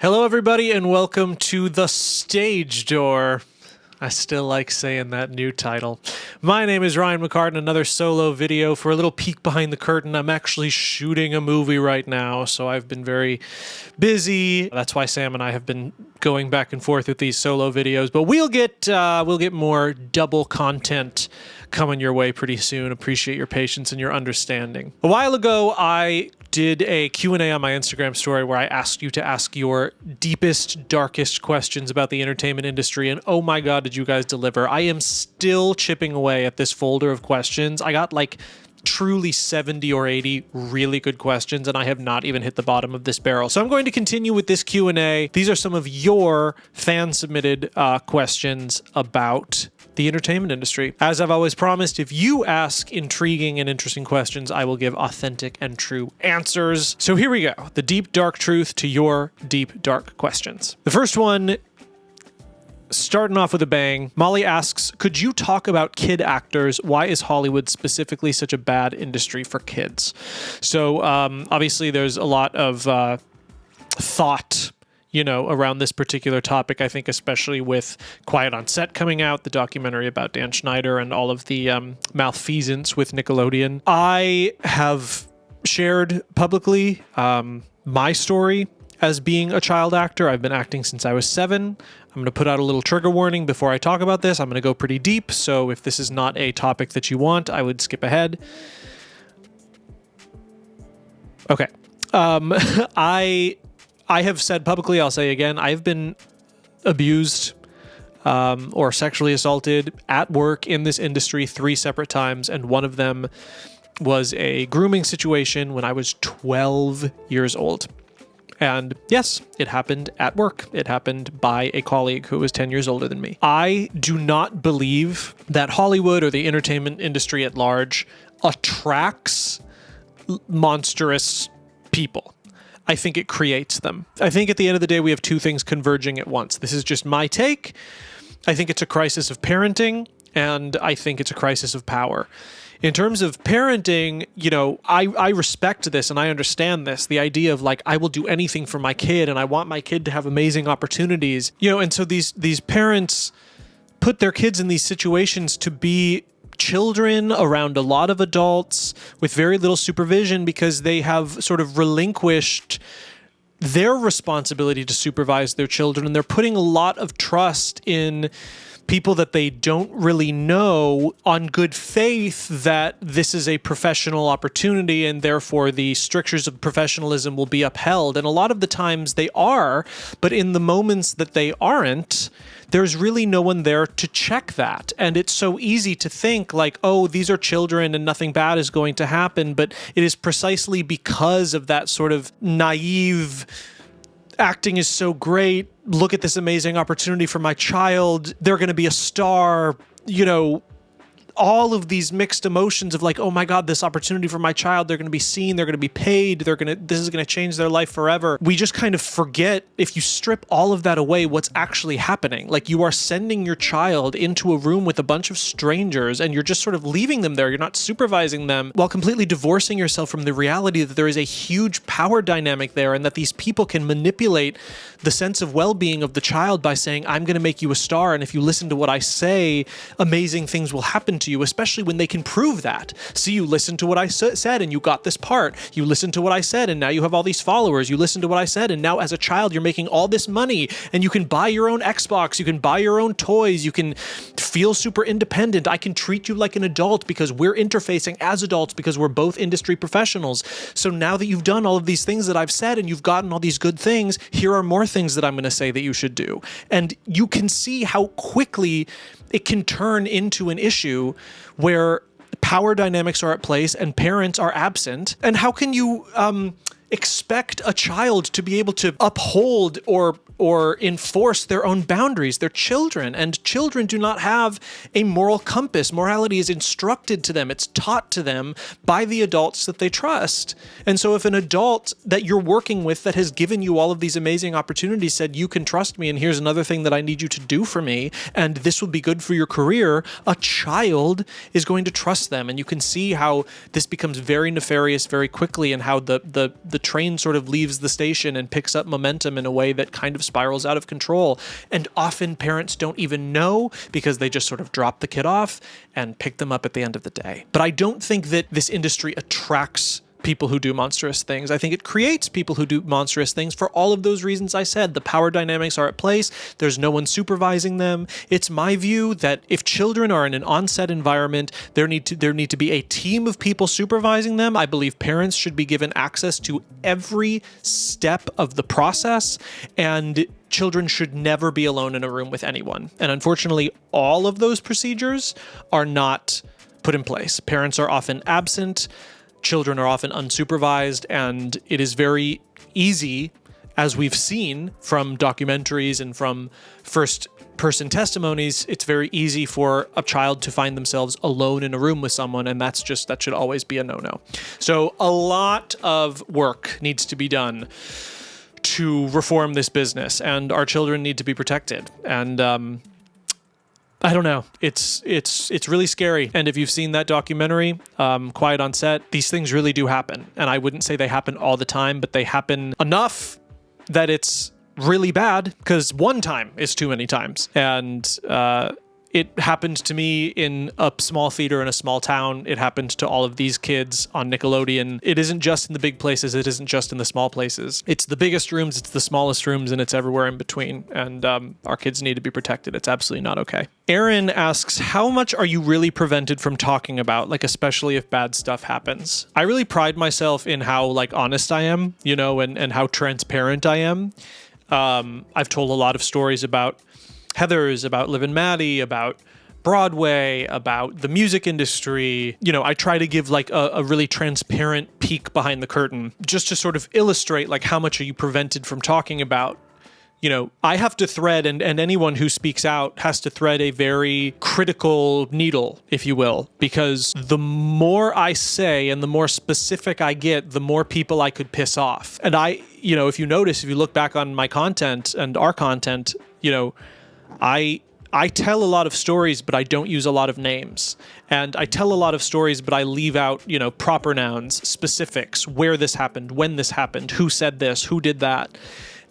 Hello, everybody, and welcome to The Stage Door. I still like saying that new title. My name is Ryan McCartan, another solo video for a little peek behind the curtain. I'm actually shooting a movie right now, so I've been very busy. That's why Sam and I have been going back and forth with these solo videos, but we'll get more double content coming your way pretty soon. Appreciate your patience and your understanding. A while ago, I did a Q&A on my Instagram story where I asked you to ask your deepest, darkest questions about the entertainment industry, and oh my god, did you guys deliver. I am still chipping away at this folder of questions. I got like truly 70 or 80 really good questions, and I have not even hit the bottom of this barrel. So I'm going to continue with this Q&A. These are some of your fan-submitted questions about the entertainment industry. As I've always promised, if you ask intriguing and interesting questions, I will give authentic and true answers. So here we go. The deep, dark truth to your deep, dark questions. The first one, starting off with a bang, Molly asks, could you talk about kid actors? Why is Hollywood specifically such a bad industry for kids? So obviously there's a lot of thought around this particular topic. I think especially with Quiet on Set coming out, the documentary about Dan Schneider and all of the malfeasance with Nickelodeon. I have shared publicly my story as being a child actor. I've been acting since I was 7. I'm going to put out a little trigger warning before I talk about this. I'm going to go pretty deep, so if this is not a topic that you want, I would skip ahead. Okay. I have said publicly, I'll say again, I've been abused or sexually assaulted at work in this industry 3 separate times, and one of them was a grooming situation when I was 12 years old. And yes, it happened at work. It happened by a colleague who was 10 years older than me. I do not believe that Hollywood or the entertainment industry at large attracts monstrous people. I think it creates them. I think at the end of the day, we have 2 things converging at once. This is just my take. I think it's a crisis of parenting, and I think it's a crisis of power. In terms of parenting, I respect this and I understand this. The idea of I will do anything for my kid and I want my kid to have amazing opportunities. And so these parents put their kids in these situations to be children around a lot of adults with very little supervision because they have sort of relinquished their responsibility to supervise their children, and they're putting a lot of trust in people that they don't really know on good faith that this is a professional opportunity and therefore the strictures of professionalism will be upheld. And a lot of the times they are, but in the moments that they aren't, there's really no one there to check that. And it's so easy to think oh, these are children and nothing bad is going to happen. But it is precisely because of that sort of naive acting is so great. Look at this amazing opportunity for my child. They're going to be a star, all of these mixed emotions of oh my God, this opportunity for my child, they're going to be seen, they're going to be paid, this is going to change their life forever. We just kind of forget, if you strip all of that away, what's actually happening. You are sending your child into a room with a bunch of strangers and you're just sort of leaving them there. You're not supervising them, while completely divorcing yourself from the reality that there is a huge power dynamic there and that these people can manipulate the sense of well-being of the child by saying, I'm going to make you a star, and if you listen to what I say, amazing things will happen to you, especially when they can prove that. See, you listened to what I said and you got this part. You listened to what I said and now you have all these followers. You listened to what I said and now as a child you're making all this money and you can buy your own Xbox, you can buy your own toys, you can feel super independent. I can treat you like an adult because we're interfacing as adults because we're both industry professionals. So now that you've done all of these things that I've said and you've gotten all these good things, here are more things that I'm going to say that you should do. And you can see how quickly it can turn into an issue where power dynamics are at place and parents are absent. And how can you expect a child to be able to uphold or enforce their own boundaries? They're children, and children do not have a moral compass. Morality is instructed to them. It's taught to them by the adults that they trust. And so if an adult that you're working with that has given you all of these amazing opportunities said, you can trust me, and here's another thing that I need you to do for me, and this will be good for your career, a child is going to trust them. And you can see how this becomes very nefarious very quickly, and how the train sort of leaves the station and picks up momentum in a way that kind of spirals out of control. And often parents don't even know because they just sort of drop the kid off and pick them up at the end of the day. But I don't think that this industry attracts people who do monstrous things. I think it creates people who do monstrous things for all of those reasons I said. The power dynamics are at place. There's no one supervising them. It's my view that if children are in an on-set environment, there need to be a team of people supervising them. I believe parents should be given access to every step of the process, and children should never be alone in a room with anyone. And unfortunately, all of those procedures are not put in place. Parents are often absent. Children are often unsupervised, and it is very easy, as we've seen from documentaries and from first-person testimonies, it's very easy for a child to find themselves alone in a room with someone, and that should always be a no-no. So a lot of work needs to be done to reform this business, and our children need to be protected. And I don't know. It's really scary. And if you've seen that documentary, Quiet on Set, these things really do happen. And I wouldn't say they happen all the time, but they happen enough that it's really bad, because one time is too many times. And it happened to me in a small theater in a small town. It happened to all of these kids on Nickelodeon. It isn't just in the big places. It isn't just in the small places. It's the biggest rooms, it's the smallest rooms, and it's everywhere in between. And our kids need to be protected. It's absolutely not okay. Aaron asks, how much are you really prevented from talking about, like especially if bad stuff happens? I really pride myself in how like honest I am, you know, and how transparent I am. I've told a lot of stories about Heathers, about Liv and Maddie, about Broadway, about the music industry. You know, I try to give like a really transparent peek behind the curtain just to sort of illustrate like how much are you prevented from talking about. You know, I have to thread, and anyone who speaks out has to thread a very critical needle, if you will, because the more I say and the more specific I get, the more people I could piss off. And you know, if you notice, if you look back on my content and our content, you know, I tell a lot of stories, but I don't use a lot of names. And I tell a lot of stories, but I leave out, you know, proper nouns, specifics, where this happened, when this happened, who said this, who did that.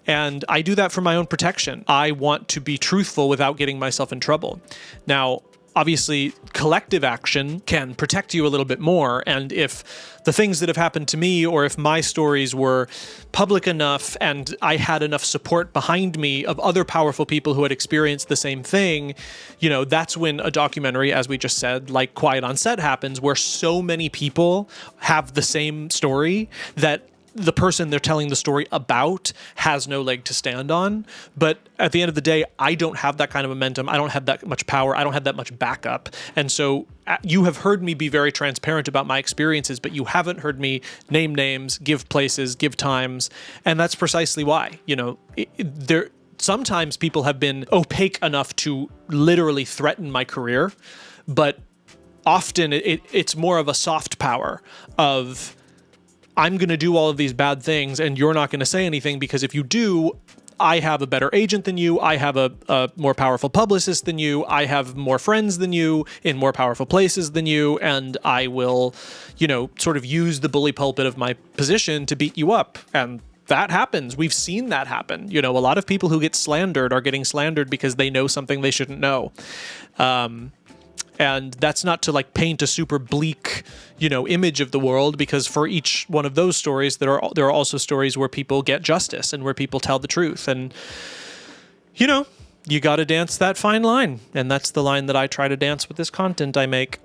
And I do that for my own protection. I want to be truthful without getting myself in trouble. Now, obviously, collective action can protect you a little bit more. And if the things that have happened to me, or if my stories were public enough and I had enough support behind me of other powerful people who had experienced the same thing, you know, that's when a documentary, as we just said, like Quiet on Set happens, where so many people have the same story that the person they're telling the story about has no leg to stand on. But at the end of the day, I don't have that kind of momentum. I don't have that much power. I don't have that much backup. And so you have heard me be very transparent about my experiences, but you haven't heard me name names, give places, give times. And that's precisely why, you know, sometimes people have been opaque enough to literally threaten my career, but often it's more of a soft power of, I'm going to do all of these bad things and you're not going to say anything, because if you do, I have a better agent than you, I have a more powerful publicist than you, I have more friends than you in more powerful places than you, and I will, you know, sort of use the bully pulpit of my position to beat you up. And that happens. We've seen that happen. You know, a lot of people who get slandered are getting slandered because they know something they shouldn't know. And that's not to like paint a super bleak, you know, image of the world, because for each one of those stories, there are also stories where people get justice and where people tell the truth. And, you know, you got to dance that fine line. And that's the line that I try to dance with this content I make.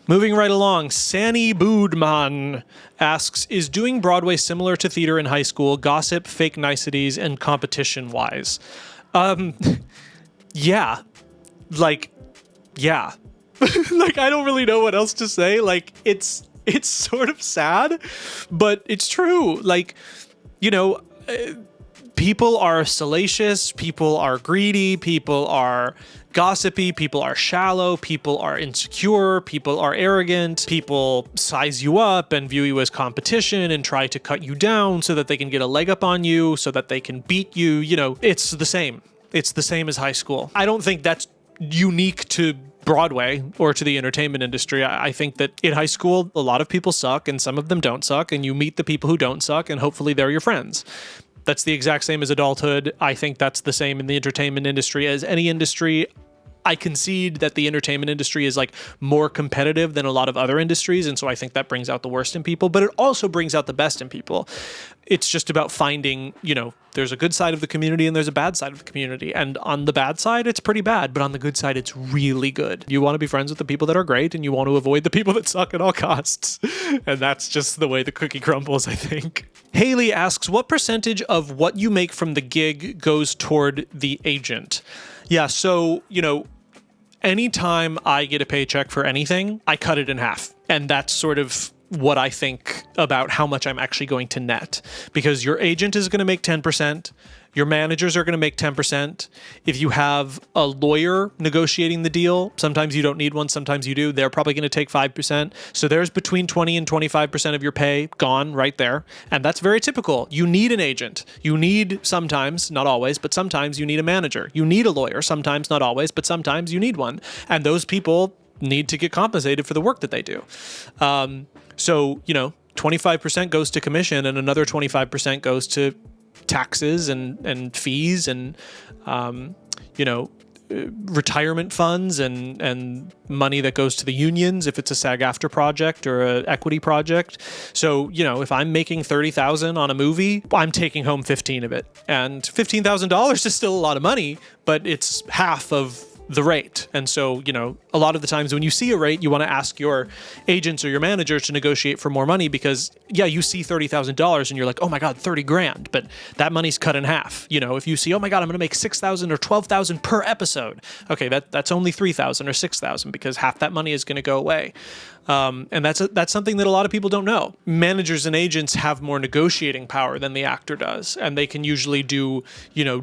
Moving right along, Sani Boodman asks, is doing Broadway similar to theater in high school, gossip, fake niceties, and competition-wise? Yeah. Yeah. Like, I don't really know what else to say. Like, it's sort of sad, but it's true. Like, you know, people are salacious, people are greedy, people are gossipy, people are shallow, people are insecure, people are arrogant, people size you up and view you as competition and try to cut you down so that they can get a leg up on you, so that they can beat you. You know, it's the same. It's the same as high school. I don't think that's unique to Broadway or to the entertainment industry. I think that in high school, a lot of people suck and some of them don't suck, and you meet the people who don't suck and hopefully they're your friends. That's the exact same as adulthood. I think that's the same in the entertainment industry as any industry. I concede that the entertainment industry is like more competitive than a lot of other industries. And so I think that brings out the worst in people, but it also brings out the best in people. It's just about finding, there's a good side of the community and there's a bad side of the community. And on the bad side, it's pretty bad, but on the good side, it's really good. You want to be friends with the people that are great and you want to avoid the people that suck at all costs. And that's just the way the cookie crumbles, I think. Haley asks, what percentage of what you make from the gig goes toward the agent? Yeah, so, anytime I get a paycheck for anything, I cut it in half. And that's sort of what I think about how much I'm actually going to net. Because your agent is going to make 10%. Your managers are going to make 10%. If you have a lawyer negotiating the deal, sometimes you don't need one, sometimes you do, they're probably going to take 5%. So there's between 20 and 25% of your pay gone right there. And that's very typical. You need an agent. You need sometimes, not always, but sometimes you need a manager. You need a lawyer. Sometimes, not always, but sometimes you need one. And those people need to get compensated for the work that they do. So 25% goes to commission and another 25% goes to taxes and fees and, retirement funds and money that goes to the unions if it's a SAG-AFTRA project or an equity project. So, if I'm making $30,000 on a movie, I'm taking home 15 of it. And $15,000 is still a lot of money, but it's half of the rate. And so, a lot of the times when you see a rate, you want to ask your agents or your managers to negotiate for more money because, you see $30,000 and you're like, oh my God, 30 grand, but that money's cut in half. If you see, oh my God, I'm going to make 6,000 or 12,000 per episode. Okay, that's only 3,000 or 6,000 because half that money is going to go away. And that's something that a lot of people don't know. Managers and agents have more negotiating power than the actor does, and they can usually do,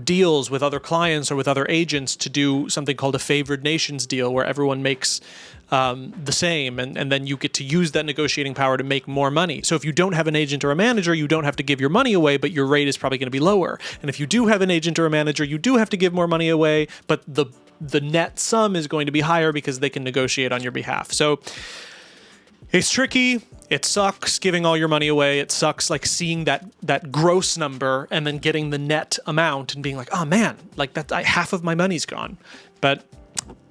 deals with other clients or with other agents to do something called a favored nations deal, where everyone makes the same, and then you get to use that negotiating power to make more money. So if you don't have an agent or a manager, you don't have to give your money away, but your rate is probably going to be lower. And if you do have an agent or a manager, you do have to give more money away, but the net sum is going to be higher because they can negotiate on your behalf. So it's tricky. It sucks giving all your money away. It sucks like seeing that gross number and then getting the net amount and being like, oh man, like half of my money's gone. But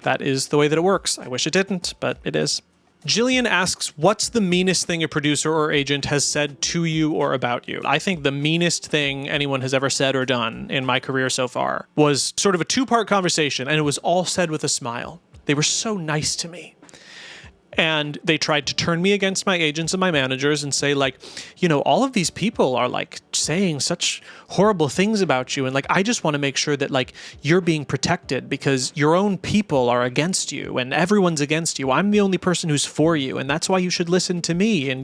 that is the way that it works. I wish it didn't, but it is. Jillian asks, what's the meanest thing a producer or agent has said to you or about you? I think the meanest thing anyone has ever said or done in my career so far was sort of a two-part conversation, and it was all said with a smile. They were so nice to me. And they tried to turn me against my agents and my managers and say, like, all of these people are like saying such horrible things about you. And like, I just want to make sure that like you're being protected because your own people are against you and everyone's against you. I'm the only person who's for you. And that's why you should listen to me. And,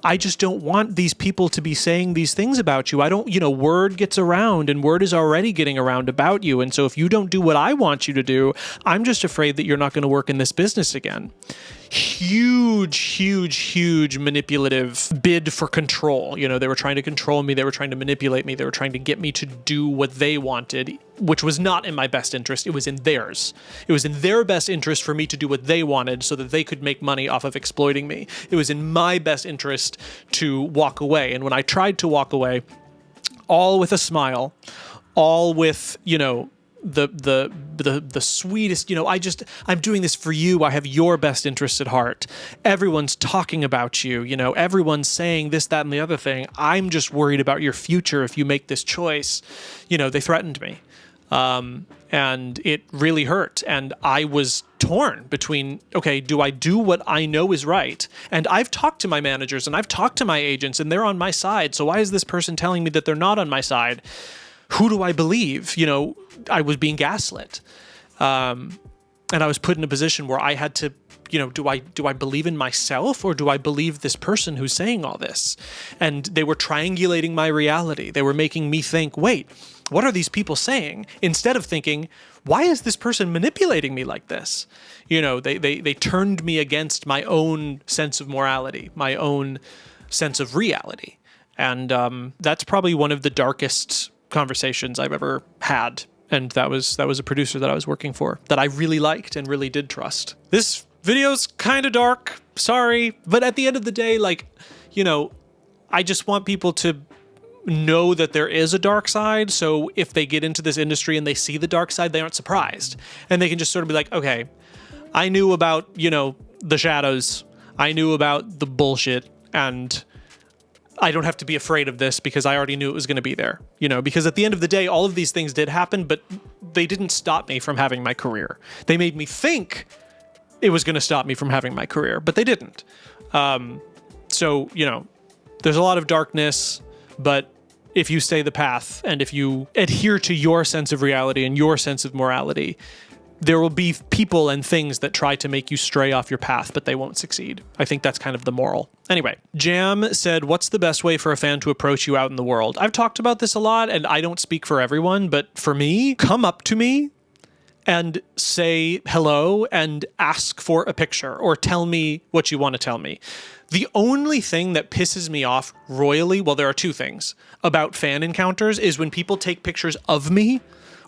I just don't want these people to be saying these things about you. I don't, word gets around and word is already getting around about you. And so if you don't do what I want you to do, I'm just afraid that you're not going to work in this business again. Huge manipulative bid for control. They were trying to control me. They were trying to manipulate me. They were trying to get me to do what they wanted, which was not in my best interest. It was in theirs. It was in their best interest for me to do what they wanted so that they could make money off of exploiting me. It was in my best interest to walk away. And when I tried to walk away, all with a smile, all with, the sweetest, I'm doing this for you. I have your best interests at heart. Everyone's talking about you, everyone's saying this, that, and the other thing. I'm just worried about your future if you make this choice. They threatened me. And it really hurt. And I was torn between, okay, do I do what I know is right? And I've talked to my managers and I've talked to my agents and they're on my side. So why is this person telling me that they're not on my side? Who do I believe? I was being gaslit. And I was put in a position where I had to, do I believe in myself or do I believe this person who's saying all this? And they were triangulating my reality. They were making me think, wait, what are these people saying? Instead of thinking, why is this person manipulating me like this? They turned me against my own sense of morality, my own sense of reality. And that's probably one of the darkest conversations I've ever had And that was a producer that I was working for that I really liked and really did trust. This video's kind of dark, sorry, but at the end of the day, like, you know, I just want people to know that there is a dark side. So if they get into this industry and they see the dark side, they aren't surprised. And they can just sort of be like, okay, I knew about, you know, the shadows. I knew about the bullshit, and I don't have to be afraid of this because I already knew it was going to be there, you know, because at the end of the day, all of these things did happen, but they didn't stop me from having my career. They made me think it was going to stop me from having my career, but they didn't. So, you know, there's a lot of darkness, but if you stay the path and if you adhere to your sense of reality and your sense of morality, there will be people and things that try to make you stray off your path, but they won't succeed. I think that's kind of the moral. Anyway, Jam said, what's the best way for a fan to approach you out in the world? I've talked about this a lot, and I don't speak for everyone, but for me, come up to me and say hello and ask for a picture or tell me what you want to tell me. The only thing that pisses me off royally, well, there are two things about fan encounters, is when people take pictures of me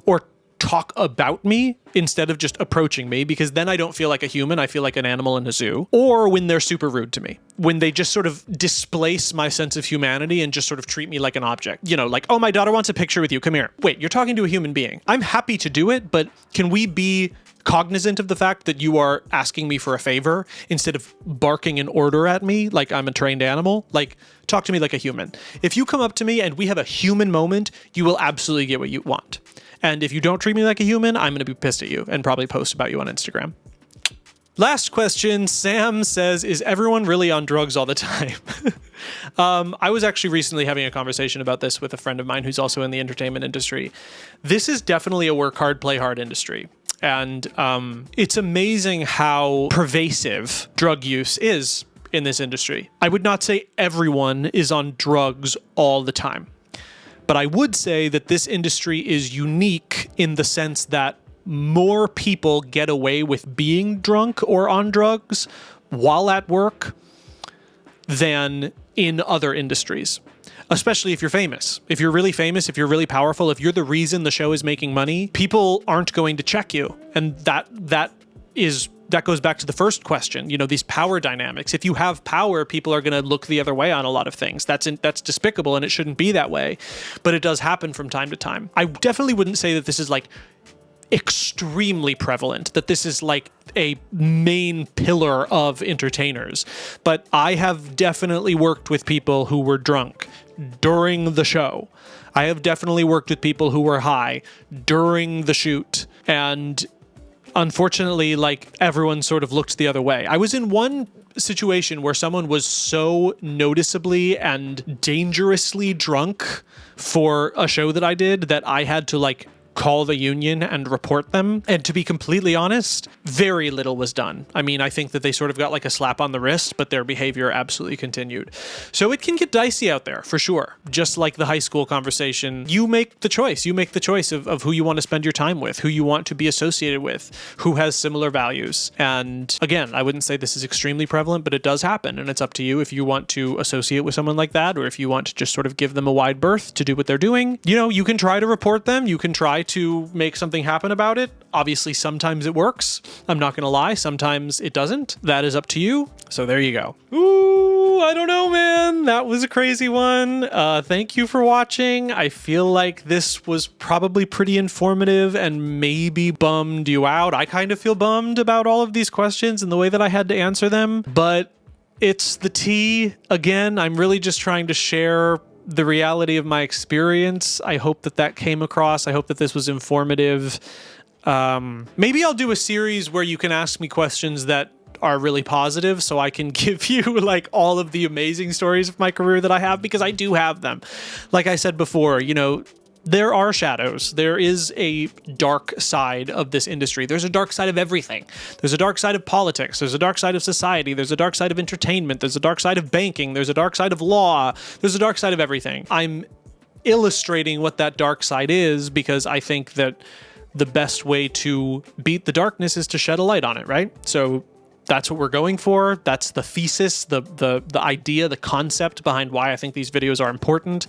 or talk about me instead of just approaching me, because then I don't feel like a human. I feel like an animal in a zoo. Or when they're super rude to me, when they just sort of displace my sense of humanity and just sort of treat me like an object. You know, like, oh, my daughter wants a picture with you. Come here. Wait, you're talking to a human being. I'm happy to do it, but can we be cognizant of the fact that you are asking me for a favor instead of barking an order at me like I'm a trained animal? Like, talk to me like a human. If you come up to me and we have a human moment, you will absolutely get what you want. And if you don't treat me like a human, I'm going to be pissed at you and probably post about you on Instagram. Last question. Sam says, is everyone really on drugs all the time? I was actually recently having a conversation about this with a friend of mine who's also in the entertainment industry. This is definitely a work hard, play hard industry. And it's amazing how pervasive drug use is in this industry. I would not say everyone is on drugs all the time. But I would say that this industry is unique in the sense that more people get away with being drunk or on drugs while at work than in other industries, especially if you're famous. If you're really famous, if you're really powerful, if you're the reason the show is making money, people aren't going to check you. And that goes back to the first question, you know, these power dynamics. If you have power, people are going to look the other way on a lot of things. That's despicable, and it shouldn't be that way. But it does happen from time to time. I definitely wouldn't say that this is like extremely prevalent, that this is like a main pillar of entertainers. But I have definitely worked with people who were drunk during the show. I have definitely worked with people who were high during the shoot. And unfortunately, like, everyone sort of looked the other way. I was in one situation where someone was so noticeably and dangerously drunk for a show that I did that I had to like call the union and report them. And to be completely honest, very little was done. I mean, I think that they sort of got like a slap on the wrist, but their behavior absolutely continued. So it can get dicey out there for sure. Just like the high school conversation, you make the choice. You make the choice of who you want to spend your time with, who you want to be associated with, who has similar values. And again, I wouldn't say this is extremely prevalent, but it does happen. And it's up to you if you want to associate with someone like that, or if you want to just sort of give them a wide berth to do what they're doing. You know, you can try to report them. You can try to make something happen about it. Obviously, sometimes it works. I'm not going to lie. Sometimes it doesn't. That is up to you. So there you go. Ooh, I don't know, man. That was a crazy one. Thank you for watching. I feel like this was probably pretty informative and maybe bummed you out. I kind of feel bummed about all of these questions and the way that I had to answer them, but it's the tea. Again, I'm really just trying to share the reality of my experience. I hope that came across. I hope that this was informative. Maybe I'll do a series where you can ask me questions that are really positive so I can give you like all of the amazing stories of my career that I have, because I do have them. Like I said before, you know, there are shadows. There is a dark side of this industry. There's a dark side of everything. There's a dark side of politics. There's a dark side of society. There's a dark side of entertainment. There's a dark side of banking. There's a dark side of law. There's a dark side of everything. I'm illustrating what that dark side is because I think that the best way to beat the darkness is to shed a light on it, right? So that's what we're going for. That's the thesis, the idea, the concept behind why I think these videos are important.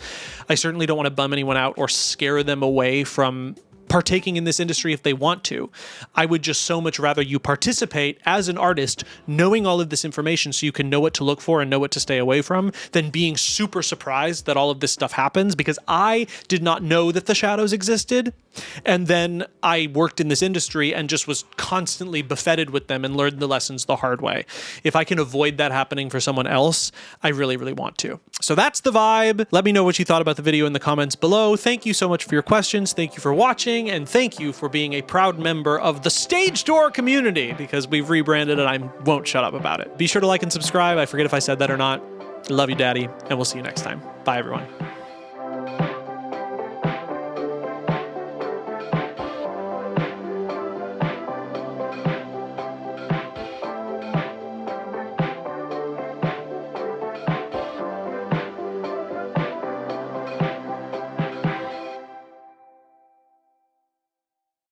I certainly don't want to bum anyone out or scare them away from partaking in this industry if they want to. I would just so much rather you participate as an artist, knowing all of this information so you can know what to look for and know what to stay away from, than being super surprised that all of this stuff happens, because I did not know that the shadows existed. And then I worked in this industry and just was constantly buffeted with them and learned the lessons the hard way. If I can avoid that happening for someone else, I really, really want to. So that's the vibe. Let me know what you thought about the video in the comments below. Thank you so much for your questions. Thank you for watching. And thank you for being a proud member of the Stage Door community, because we've rebranded and I won't shut up about it. Be sure to like and subscribe. I forget if I said that or not. Love you, Daddy. And we'll see you next time. Bye, everyone.